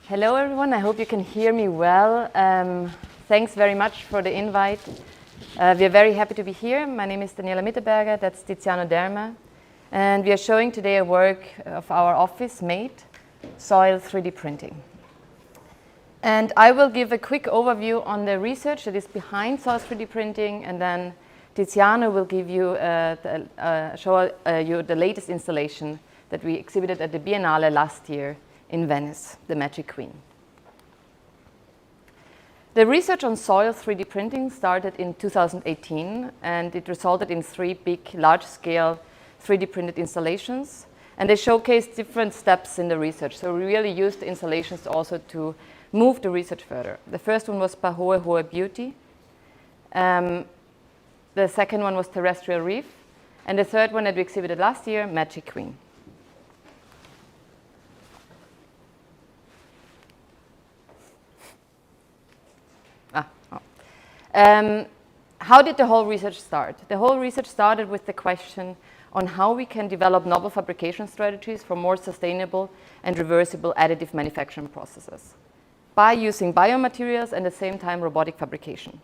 Hello everyone, I hope you can hear me well. Thanks very much for the invite. We are very happy to be here. My name is Daniela Mitterberger, that's Tiziano Derme. And we are showing today a work of our office, MAEID, soil 3D printing. And I will give a quick overview on the research that is behind soil 3D printing, and then Tiziano will give you show you the latest installation that we exhibited at the Biennale last year in Venice, the Magic Queen. The research on soil 3D printing started in 2018, and it resulted in 3 big, large-scale 3D printed installations, and they showcased different steps in the research. So we really used the installations also to move the research further. The first one was Hohe Hohe Beauty. The second one was Terrestrial Reef, and the third one that we exhibited last year, Magic Queen. How did the whole research start? The whole research started with the question on how we can develop novel fabrication strategies for more sustainable and reversible additive manufacturing processes by using biomaterials and at the same time robotic fabrication.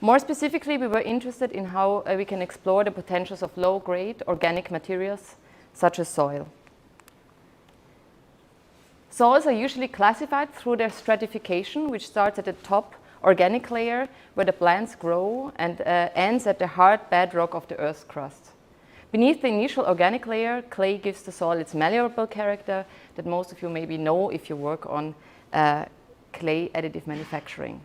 More specifically, we were interested in how we can explore the potentials of low-grade organic materials such as soil. Soils are usually classified through their stratification, which starts at the top organic layer where the plants grow and ends at the hard bedrock of the Earth's crust. Beneath the initial organic layer, clay gives the soil its malleable character that most of you maybe know if you work on clay additive manufacturing.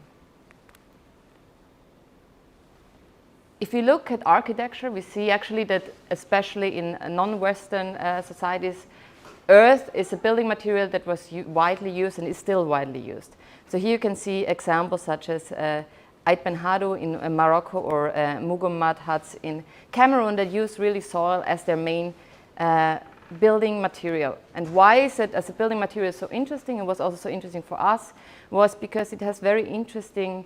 If you look at architecture, we see actually that especially in non-Western societies, earth is a building material that was widely used and is still widely used. So here you can see examples such as Ait Ben Haddou in Morocco or Mugum mud huts in Cameroon that use really soil as their main building material. And why is it as a building material so interesting, and was also so interesting for us, was because it has very interesting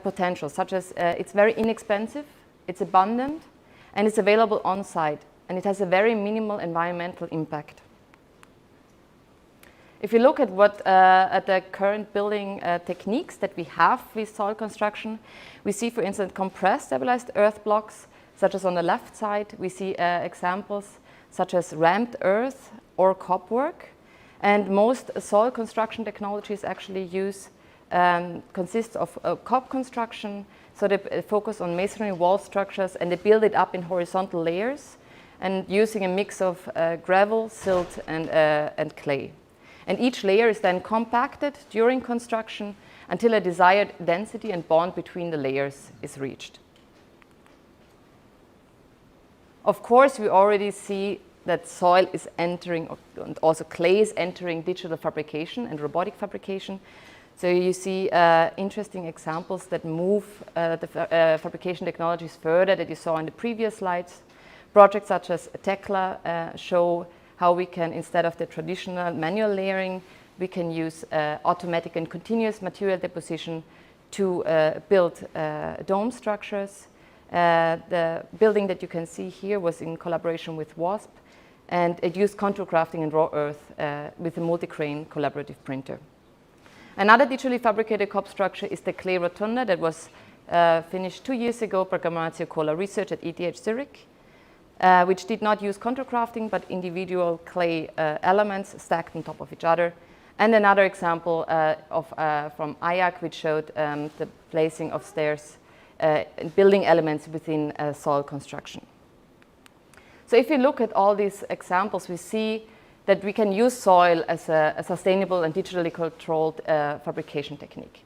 potential, such as it's very inexpensive, it's abundant, and it's available on site, and it has a very minimal environmental impact. If you look at at the current building techniques that we have with soil construction, we see, for instance, compressed stabilized earth blocks, such as on the left side. We see examples such as ramped earth or cob work. And most soil construction technologies actually consist of cob construction, so they focus on masonry wall structures and they build it up in horizontal layers and using a mix of gravel, silt, and clay. And each layer is then compacted during construction until a desired density and bond between the layers is reached. Of course, we already see that soil is entering, and also clay is entering digital fabrication and robotic fabrication. So you see interesting examples that move the fabrication technologies further that you saw in the previous slides. Projects such as Tekla show how we can, instead of the traditional manual layering, we can use automatic and continuous material deposition to build dome structures. The building that you can see here was in collaboration with WASP, and it used contour crafting and raw earth with a multi-crane collaborative printer. Another digitally fabricated cob structure is the clay rotunda that was finished 2 years ago by Gramazio Cola Research at ETH Zürich. Which did not use contour crafting, but individual clay elements stacked on top of each other. And another example from IAC, which showed the placing of stairs, building elements within soil construction. So if you look at all these examples, we see that we can use soil as a sustainable and digitally controlled fabrication technique.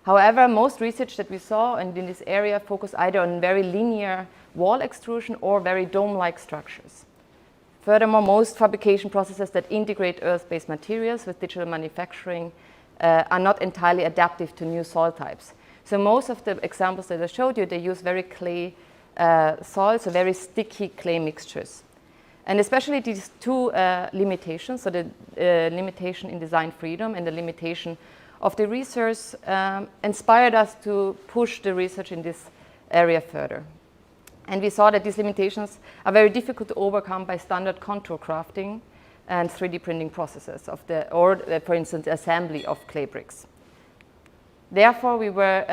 However, most research that we saw in this area focused either on very linear wall extrusion or very dome-like structures. Furthermore, most fabrication processes that integrate earth-based materials with digital manufacturing are not entirely adaptive to new soil types. So most of the examples that I showed you, they use very clay soil, so very sticky clay mixtures. And especially these two limitations, so the limitation in design freedom and the limitation of the research inspired us to push the research in this area further. And we saw that these limitations are very difficult to overcome by standard contour crafting, and 3D printing processes for instance, assembly of clay bricks. Therefore, we were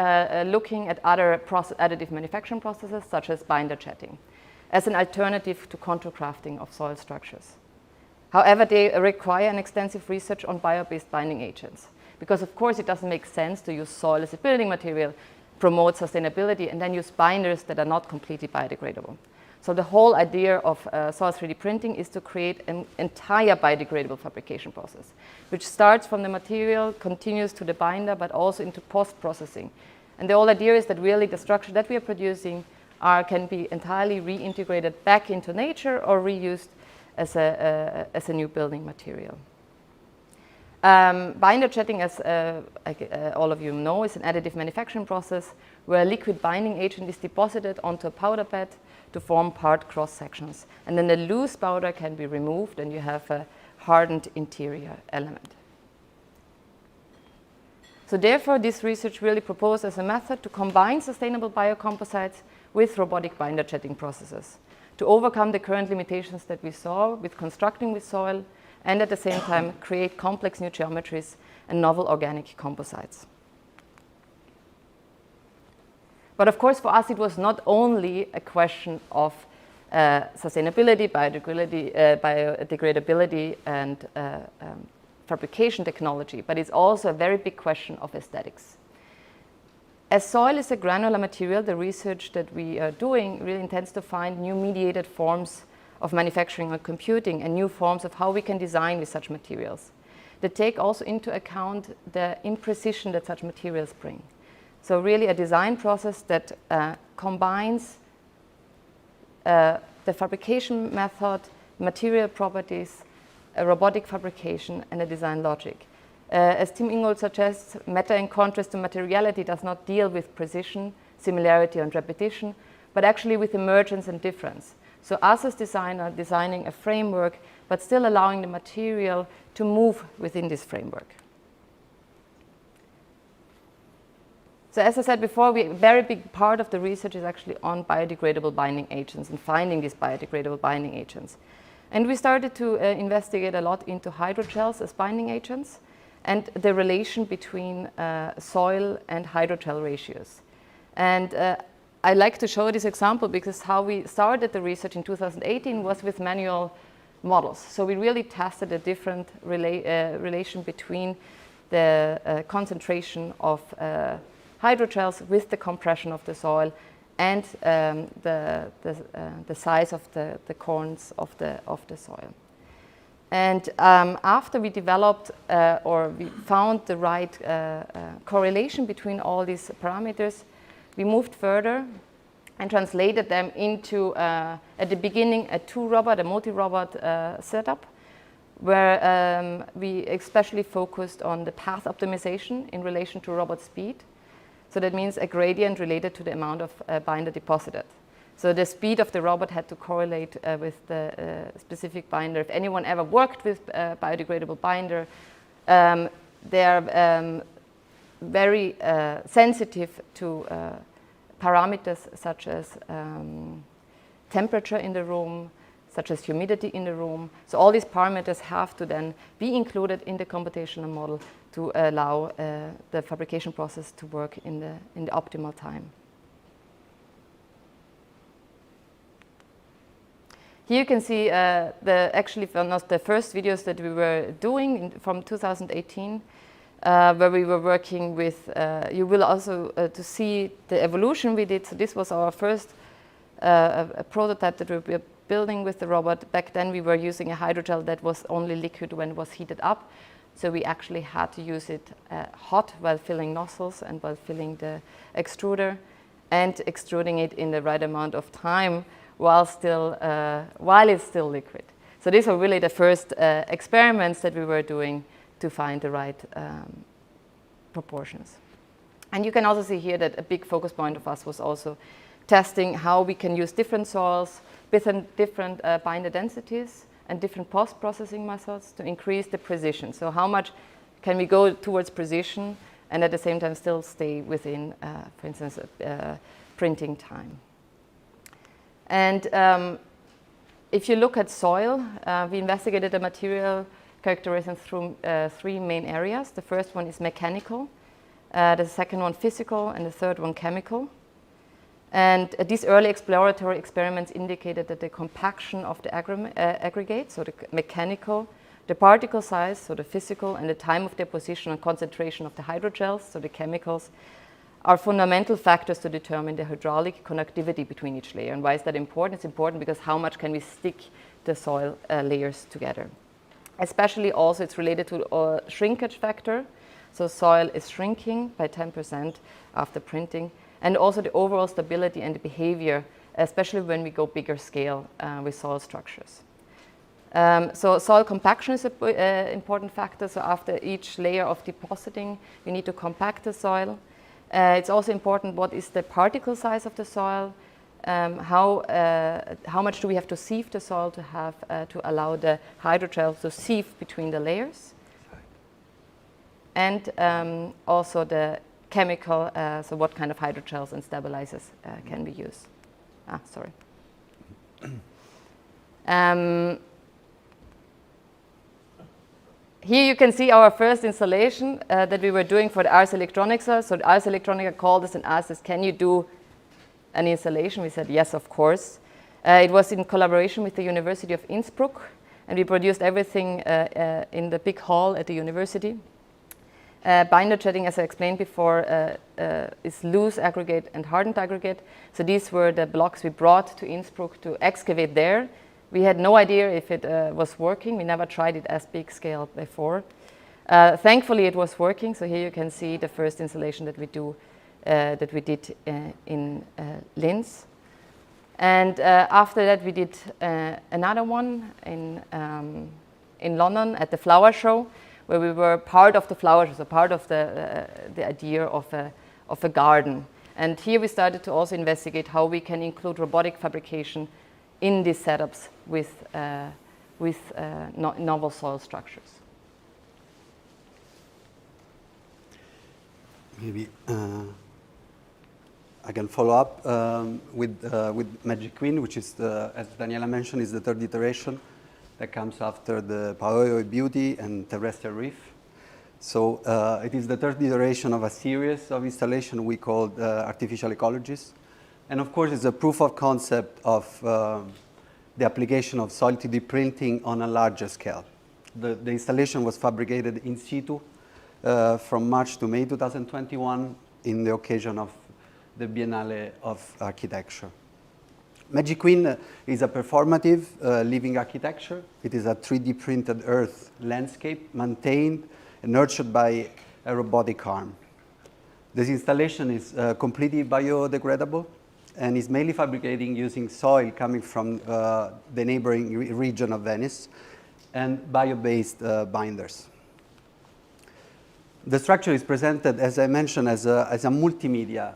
looking at other additive manufacturing processes, such as binder jetting, as an alternative to contour crafting of soil structures. However, they require an extensive research on bio-based binding agents, because of course it doesn't make sense to use soil as a building material, promote sustainability, and then use binders that are not completely biodegradable. So the whole idea of soil 3D printing is to create an entire biodegradable fabrication process, which starts from the material, continues to the binder, but also into post-processing. And the whole idea is that really the structure that we are producing can be entirely reintegrated back into nature or reused as a new building material. Binder jetting, as all of you know, is an additive manufacturing process where a liquid binding agent is deposited onto a powder bed to form part cross sections. And then the loose powder can be removed and you have a hardened interior element. So therefore, this research really proposed as a method to combine sustainable biocomposites with robotic binder jetting processes to overcome the current limitations that we saw with constructing with soil, and at the same time create complex new geometries and novel organic composites. But of course, for us, it was not only a question of sustainability, biodegradability, and fabrication technology, but it's also a very big question of aesthetics. As soil is a granular material, the research that we are doing really intends to find new mediated forms of manufacturing and computing and new forms of how we can design with such materials that take also into account the imprecision that such materials bring. So really a design process that combines the fabrication method, material properties, a robotic fabrication, and a design logic. As Tim Ingold suggests, matter in contrast to materiality does not deal with precision, similarity, and repetition, but actually with emergence and difference. So us as designer designing a framework, but still allowing the material to move within this framework. So as I said before, a very big part of the research is actually on biodegradable binding agents and finding these biodegradable binding agents. And we started to investigate a lot into hydrogels as binding agents and the relation between soil and hydrogel ratios. And I like to show this example because how we started the research in 2018 was with manual models. So we really tested a different relation between the concentration of hydrogels with the compression of the soil and the size of the corns of the soil. And after we developed or we found the right correlation between all these parameters, we moved further and translated them into, at the beginning, a multi-robot setup, where we especially focused on the path optimization in relation to robot speed. So that means a gradient related to the amount of binder deposited. So the speed of the robot had to correlate with the specific binder. If anyone ever worked with biodegradable binder, they are very sensitive to parameters such as temperature in the room, such as humidity in the room. So all these parameters have to then be included in the computational model to allow the fabrication process to work in the optimal time. Here you can see actually one of the first videos that we were doing from 2018, where we were working with, you will also to see the evolution we did. So this was our first a prototype that we were building with the robot. Back then we were using a hydrogel that was only liquid when it was heated up. So we actually had to use it hot while filling nozzles and while filling the extruder and extruding it in the right amount of time while it's still liquid. So these were really the first experiments that we were doing to find the right proportions. And you can also see here that a big focus point of us was also testing how we can use different soils with different binder densities and different post-processing methods to increase the precision. So how much can we go towards precision and at the same time still stay within, for instance, printing time. And if you look at soil, we investigated the material characterization through 3 main areas. The first one is mechanical, the second one physical, and the third one chemical. And these early exploratory experiments indicated that the compaction of the aggregate, so the mechanical, the particle size, so the physical, and the time of deposition and concentration of the hydrogels, so the chemicals, are fundamental factors to determine the hydraulic conductivity between each layer. And why is that important? It's important because how much can we stick the soil layers together? Especially also it's related to shrinkage factor. So soil is shrinking by 10% after printing. And also the overall stability and the behavior, especially when we go bigger scale with soil structures. So soil compaction is an important factor. So after each layer of depositing, we need to compact the soil. It's also important what is the particle size of the soil, how much do we have to sieve the soil to have to allow the hydrogel to sieve between the layers, and also the chemical, so what kind of hydrogels and stabilizers can we use. Here you can see our first installation that we were doing for the Ars Electronica. So the Ars Electronica called us and asked us, can you do an installation? We said, yes, of course. It was in collaboration with the University of Innsbruck, and we produced everything in the big hall at the university. Binder jetting, as I explained before, is loose aggregate and hardened aggregate. So these were the blocks we brought to Innsbruck to excavate there. We had no idea if it was working. We never tried it as big scale before. Thankfully, it was working. So here you can see the first installation that we did in Linz. And after that, we did another one in London at the flower show, where we were part of the flower show, so part of the idea of a garden. And here we started to also investigate how we can include robotic fabrication in these setups with novel soil structures. Maybe I can follow up with Magic Queen, which is, as Daniela mentioned, is the third iteration that comes after the Paoyo Beauty and Terrestrial Reef. So it is the third iteration of a series of installation we called Artificial Ecologies. And of course, it's a proof of concept of the application of soil 3D printing on a larger scale. The installation was fabricated in situ from March to May 2021 in the occasion of the Biennale of Architecture. Magic Queen is a performative living architecture. It is a 3D printed earth landscape maintained and nurtured by a robotic arm. This installation is completely biodegradable and is mainly fabricating using soil coming from the neighboring region of Venice and bio-based binders. The structure is presented, as I mentioned, as a multimedia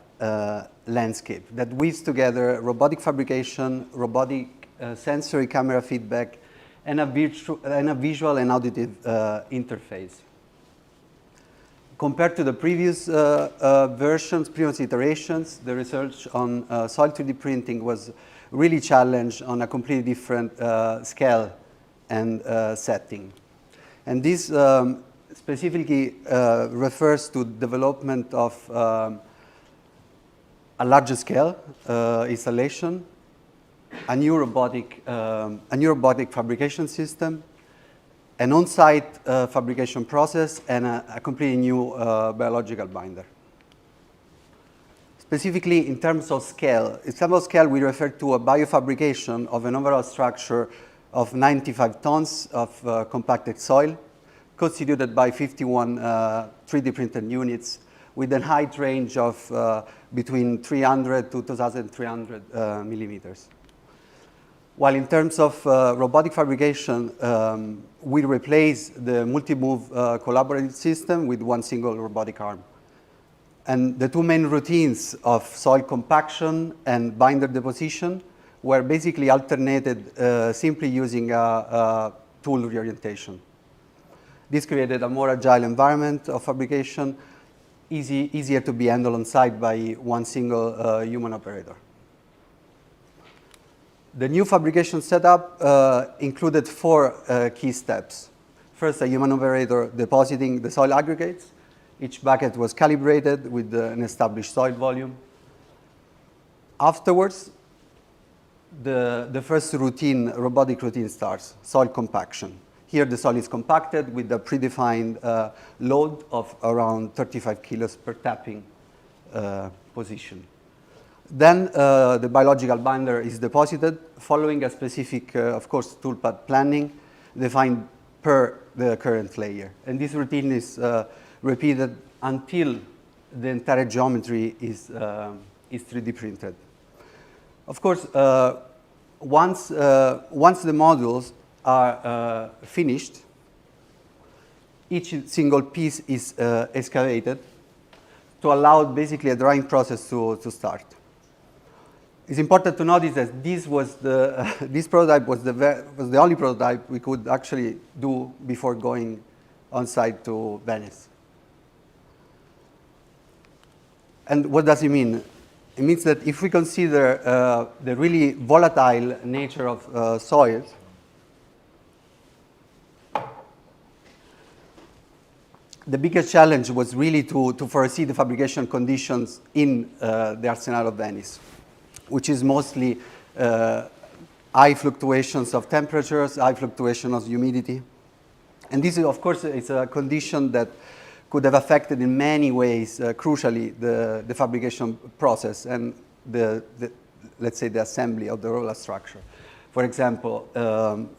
landscape that weaves together robotic fabrication, robotic sensory camera feedback, and a visual and auditive interface. Compared to the previous previous iterations, the research on soil 3D printing was really challenged on a completely different scale and setting. And this specifically refers to development of a larger scale installation, a new robotic fabrication system, an on-site fabrication process, and a completely new biological binder. Specifically, in terms of scale, we refer to a biofabrication of an overall structure of 95 tons of compacted soil, constituted by 51 3D printed units with a height range of between 300 to 2,300 millimeters. While in terms of robotic fabrication, we replace the multi-move collaborative system with one single robotic arm. And the two main routines of soil compaction and binder deposition were basically alternated simply using a tool reorientation. This created a more agile environment of fabrication, easier to be handled on site by one single human operator. The new fabrication setup included 4 key steps. First, a human operator depositing the soil aggregates. Each bucket was calibrated with an established soil volume. Afterwards, the first routine, robotic routine starts, soil compaction. Here the soil is compacted with a predefined load of around 35 kilos per tapping position. Then the biological binder is deposited following a specific, of course, toolpath planning defined per the current layer. And this routine is repeated until the entire geometry is 3D printed. Of course, once the modules are finished, each single piece is excavated to allow basically a drying process to start. It's important to notice that this prototype was the only prototype we could actually do before going on site to Venice. And what does it mean? It means that if we consider the really volatile nature of soils, the biggest challenge was really to foresee the fabrication conditions in the Arsenal of Venice, which is mostly high fluctuations of temperatures, high fluctuation of humidity. And this, of course, is a condition that could have affected in many ways, crucially, the fabrication process and let's say, the assembly of the roller structure. For example,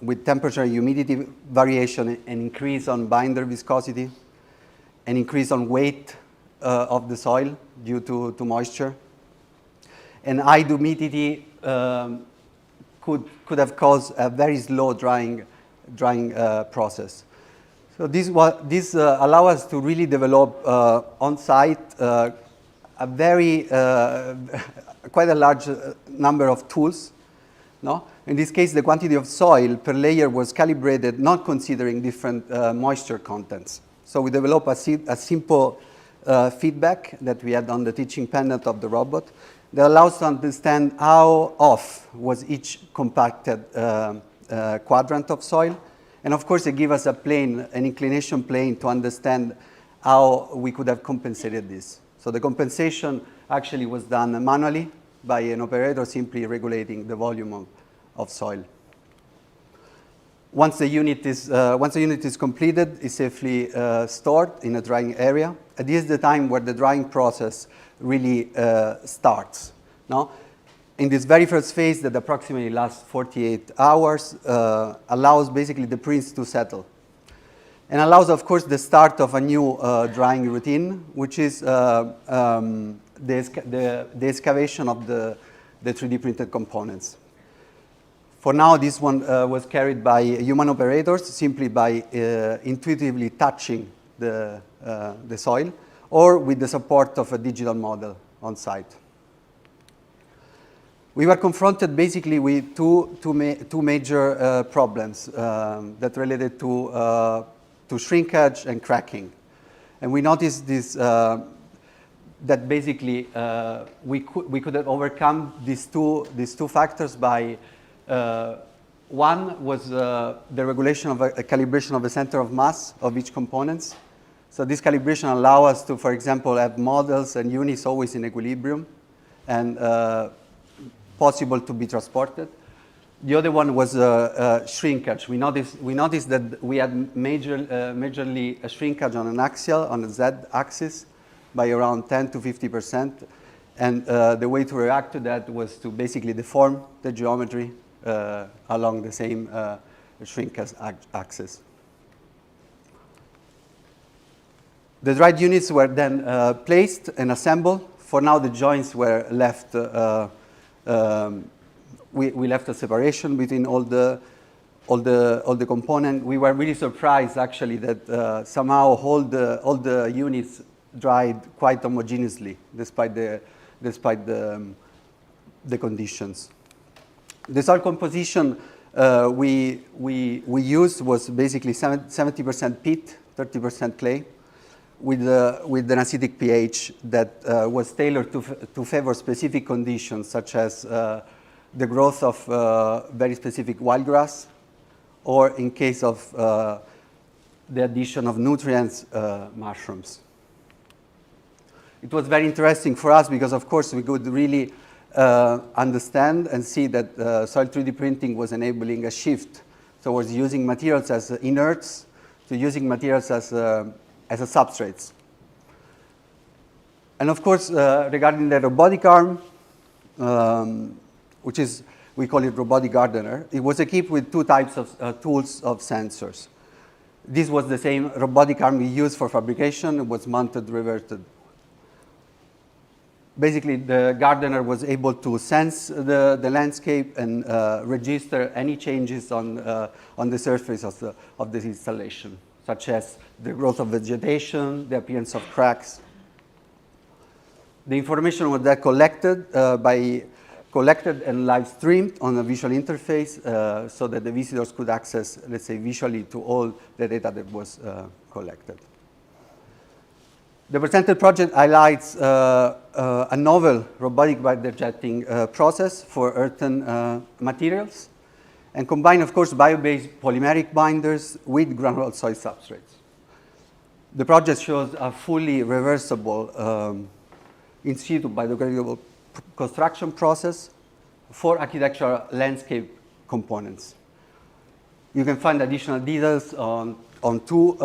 with temperature and humidity variation, an increase on binder viscosity, an increase on weight of the soil due to moisture, and high humidity could have caused a very slow drying process. So this allow us to really develop on site a very quite a large number of tools. No? In this case, the quantity of soil per layer was calibrated, not considering different moisture contents. So we developed a simple feedback that we had on the teaching pendant of the robot that allows to understand how off was each compacted quadrant of soil. And of course, it gives us a plane, an inclination plane, to understand how we could have compensated this. So the compensation actually was done manually by an operator simply regulating the volume of soil. Once the unit is completed, it's safely stored in a drying area. And this is the time where the drying process really starts. No? In this very first phase that approximately lasts 48 hours, allows basically the prints to settle. And allows, of course, the start of a new drying routine, which is the excavation of the 3D printed components. For now, this one was carried by human operators simply by intuitively touching the soil or with the support of a digital model on site. We were confronted basically with two major problems that related to shrinkage and cracking. And we noticed this, that basically we could have overcome these two factors by one was the regulation of a calibration of the center of mass of each components. So this calibration allows us to, for example, have models and units always in equilibrium and possible to be transported. The other one was shrinkage. We noticed that we had majorly a shrinkage on an axial, on the z-axis, by around 10 to 50%. And the way to react to that was to basically deform the geometry along the same shrinkage axis. The dried units were then placed and assembled. For now, the joints were left. We left a separation between all the components. We were really surprised, actually, that somehow all the units dried quite homogeneously, despite the conditions. The soil composition we used was basically 70% peat, 30% clay, with an acidic pH that was tailored to favor specific conditions, such as the growth of very specific wildgrass, or in case of the addition of nutrients, mushrooms. It was very interesting for us because, of course, we could really understand and see that soil 3D printing was enabling a shift towards using materials as inerts to using materials as substrates. And of course, regarding the robotic arm, which is, we call it robotic gardener, it was equipped with two types of tools of sensors. This was the same robotic arm we used for fabrication. It was mounted, reverted. Basically, the gardener was able to sense the landscape and register any changes on the surface of this installation, such as the growth of vegetation, the appearance of cracks. The information was then collected and live streamed on a visual interface so that the visitors could access, let's say, visually to all the data that was collected. The presented project highlights a novel robotic binder jetting process for earthen materials and combine, of course, bio-based polymeric binders with granular soil substrates. The project shows a fully reversible in situ biodegradable construction process for architectural landscape components. You can find additional details on two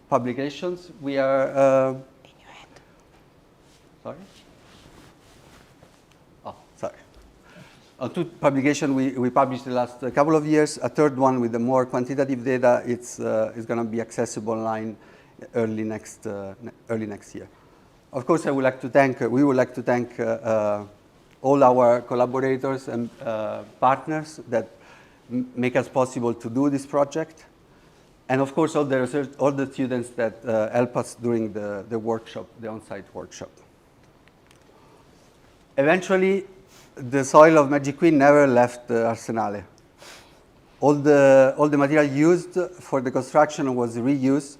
publications. We are sorry. Oh, sorry. On two publications we published the last couple of years. A third one with the more quantitative data. It's going to be accessible online early next year. Of course, we would like to thank all our collaborators and partners that make us possible to do this project, and of course all the students that help us during the workshop, the on-site workshop. Eventually, the soil of Magic Queen never left Arsenale. All the material used for the construction was reused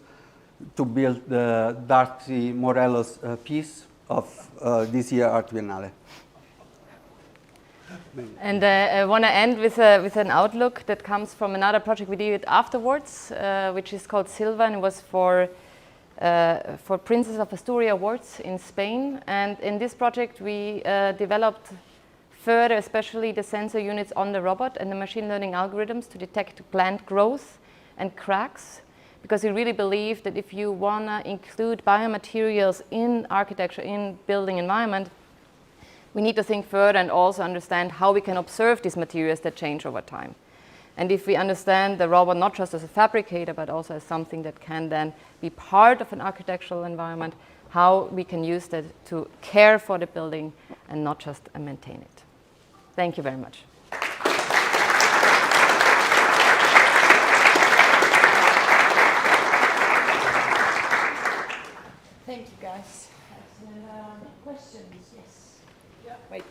to build the Darcy Morelos piece of this year Art Biennale. And I want to end with an outlook that comes from another project we did afterwards, which is called Silva, and it was for Princess of Asturias Awards in Spain. And in this project, we developed further, especially the sensor units on the robot and the machine learning algorithms to detect plant growth and cracks. Because we really believe that if you want to include biomaterials in architecture, in building environment, we need to think further and also understand how we can observe these materials that change over time. And if we understand the robot not just as a fabricator, but also as something that can then be part of an architectural environment, how we can use that to care for the building and not just maintain it. Thank you very much. Thank you, guys. Questions? Yes. Yeah. Wait.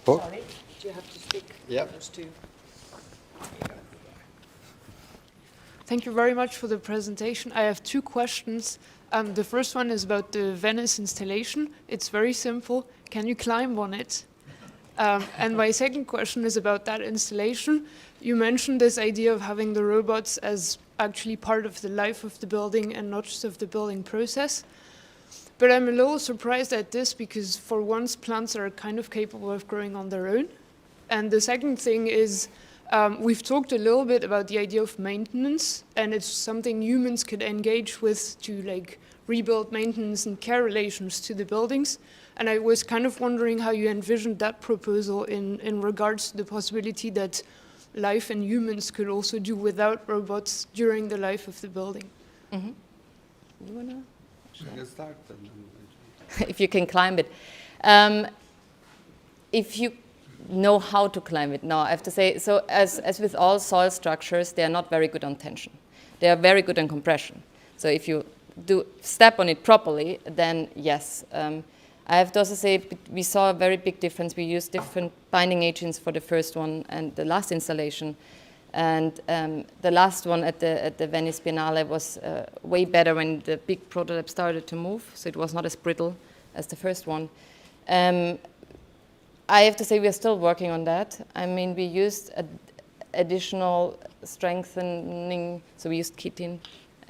Oh. Sorry. Do you have to speak? Yeah. Those two. Thank you very much for the presentation. I have two questions. The first one is about the Venice installation. It's very simple. Can you climb on it? And my second question is about that installation. You mentioned this idea of having the robots as actually part of the life of the building and not just of the building process. But I'm a little surprised at this because for once plants are kind of capable of growing on their own. And the second thing is we've talked a little bit about the idea of maintenance, and it's something humans could engage with to like rebuild maintenance and care relations to the buildings. And I was kind of wondering how you envisioned that proposal in regards to the possibility that life and humans could also do without robots during the life of the building. Mm-hmm. You wanna? I can start. If you can climb it. If you know how to climb it, no, I have to say, so as with all soil structures, they are not very good on tension. They are very good on compression. So if you do step on it properly, then yes. I have to also say we saw a very big difference. We used different binding agents for the first one and the last installation. And the last one at the Venice Biennale was way better when the big prototype started to move. So it was not as brittle as the first one. I have to say we're still working on that. I mean, we used additional strengthening, so we used chitin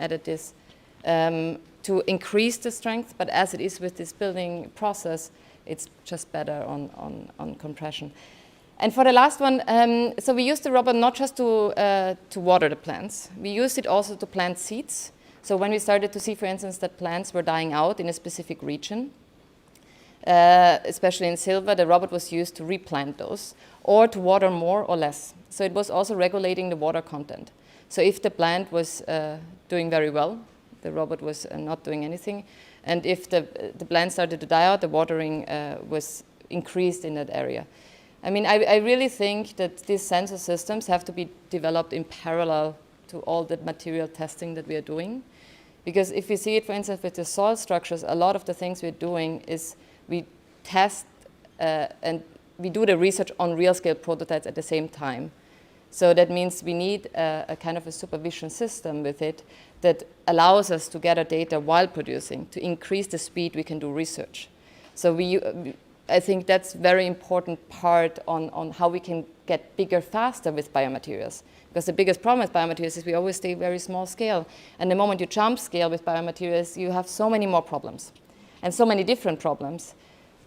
additives to increase the strength, but as it is with this building process, it's just better on compression. And for the last one, so we used the robot not just to water the plants, we used it also to plant seeds. So when we started to see, for instance, that plants were dying out in a specific region, especially in silver, the robot was used to replant those or to water more or less. So it was also regulating the water content. So if the plant was doing very well, the robot was not doing anything. And if the plant started to die out, the watering was increased in that area. I mean, I really think that these sensor systems have to be developed in parallel to all the material testing that we are doing. Because if you see it, for instance, with the soil structures, a lot of the things we're doing is we test and we do the research on real scale prototypes at the same time. So that means we need a kind of a supervision system with it that allows us to gather data while producing, to increase the speed we can do research. So I think that's very important part on how we can get bigger faster with biomaterials. Because the biggest problem with biomaterials is we always stay very small scale. And the moment you jump scale with biomaterials, you have so many more problems and so many different problems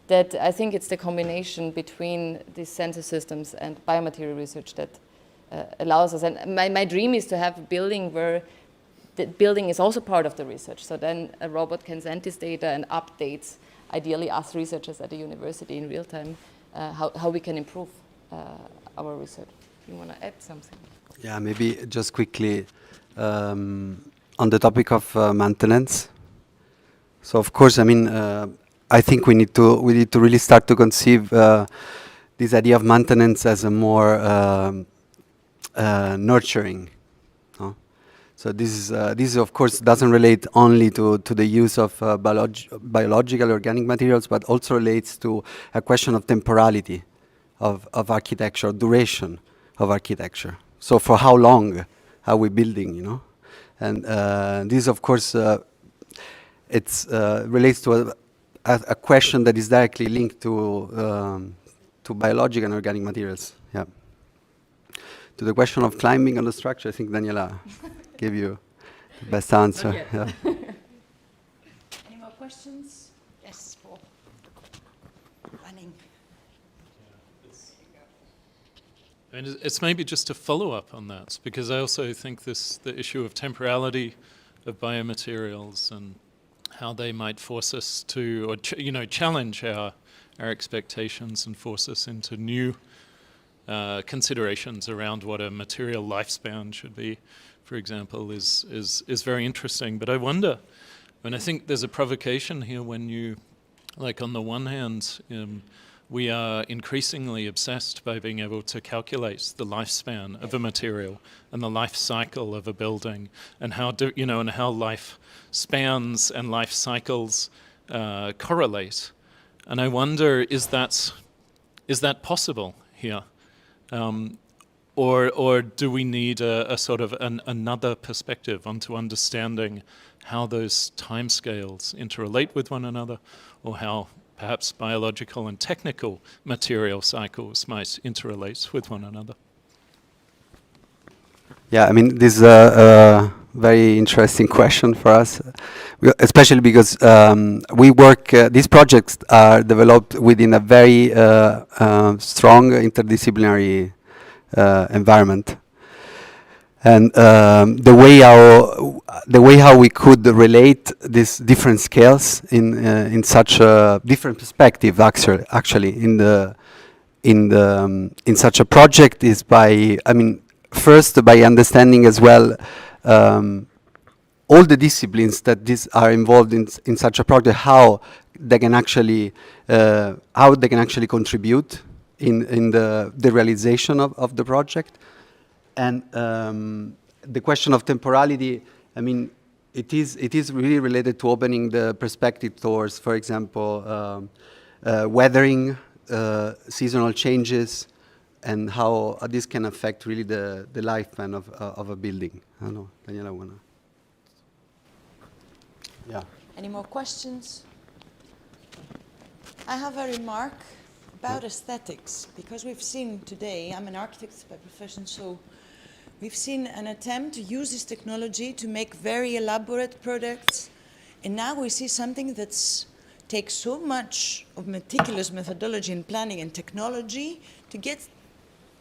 that I think it's the combination between these sensor systems and biomaterial research that allows us. And my dream is to have a building where the building is also part of the research. So then a robot can send this data and updates, ideally us researchers at the university in real time, how we can improve our research. You want to add something? Yeah, maybe just quickly on the topic of maintenance. So of course, I mean, I think we need to really start to conceive this idea of maintenance as a more nurturing. No? So this is of course doesn't relate only to the use of biological organic materials, but also relates to a question of temporality of architecture, duration of architecture. So for how long are we building, you know? And this, of course, it's relates to a question that is directly linked to biological and organic materials. Yeah. To the question of climbing on the structure, I think Daniela gave you the best answer. Okay. Yeah. Any more questions? Yes, Paul. Running. And it's maybe just a follow-up on that, because I also think the issue of temporality of biomaterials and how they might force us to, or challenge our expectations and force us into new considerations around what a material lifespan should be, for example, is very interesting. But I wonder, and I think there's a provocation here when you, like on the one hand, we are increasingly obsessed by being able to calculate the lifespan of a material and the life cycle of a building, and how life spans and life cycles correlate. And I wonder, is that possible here, or do we need a sort of another perspective onto understanding how those timescales interrelate with one another, or how perhaps biological and technical material cycles might interrelate with one another? Yeah, I mean, this is a very interesting question for us, especially because we work, these projects are developed within a very strong interdisciplinary environment. And the way how we could relate these different scales in such a different perspective, actually in such a project is by, I mean, first by understanding as well all the disciplines that are involved in such a project, how they can actually contribute in the realization of the project. And the question of temporality, I mean, it is really related to opening the perspective towards, for example, weathering, seasonal changes, and how this can affect really the lifespan of a building. I don't know, Daniela, wanna? Yeah. Any more questions? I have a remark about aesthetics, because we've seen today, I'm an architect by profession, so we've seen an attempt to use this technology to make very elaborate products, and now we see something that takes so much of meticulous methodology and planning and technology to get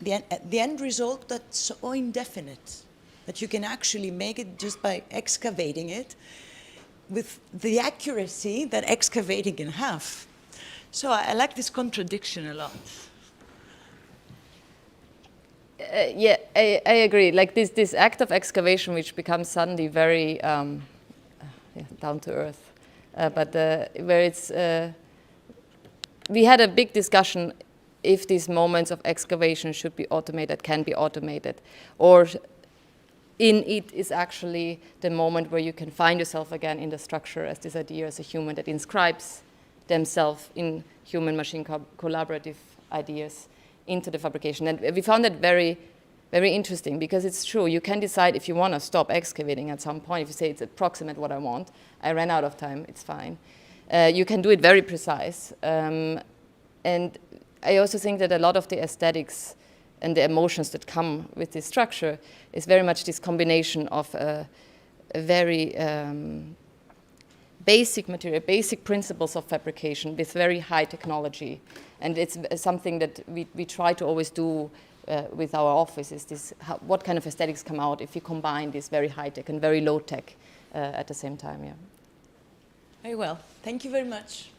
the end result that's so indefinite that you can actually make it just by excavating it with the accuracy that excavating can have. So I like this contradiction a lot. Yeah, I agree. Like this act of excavation, which becomes suddenly very down to earth, but where it's we had a big discussion if these moments of excavation should be automated, can be automated, or in it is actually the moment where you can find yourself again in the structure as this idea as a human that inscribes themselves in human-machine collaborative ideas into the fabrication. And we found that very, very interesting, because it's true. You can decide if you want to stop excavating at some point. If you say it's approximate what I want, I ran out of time, it's fine. You can do it very precise. And I also think that a lot of the aesthetics and the emotions that come with this structure is very much this combination of a very basic material, basic principles of fabrication with very high technology. And it's something that we try to always do with our office, is this, what kind of aesthetics come out if you combine this very high tech and very low tech at the same time, yeah. Very well. Thank you very much.